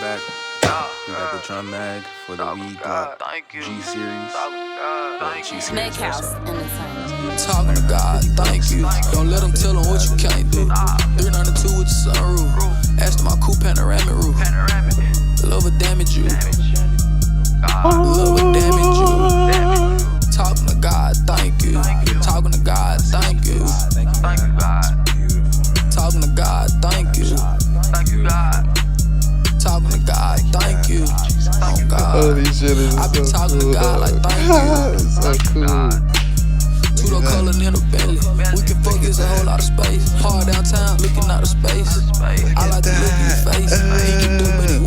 back. We got the drum mag for the Weed Glock G series. Snake House in the sun. Talking to God, thank you. Don't let them tell them what you can't do. 392 with the sunroof. Ashton my coupe panoramic roof. Love will damage you. Love will damage you. Talking to God, thank you. Talking to God, thank you. Talking to God, thank you. Talking to God, thank you. Oh God. Holy shit, I be so talking cool, to God like thank you. It's so cool. Two color in the belly. We can focus a whole lot of space. Hard downtown, looking out of space. I like to look in his face. He can do, but he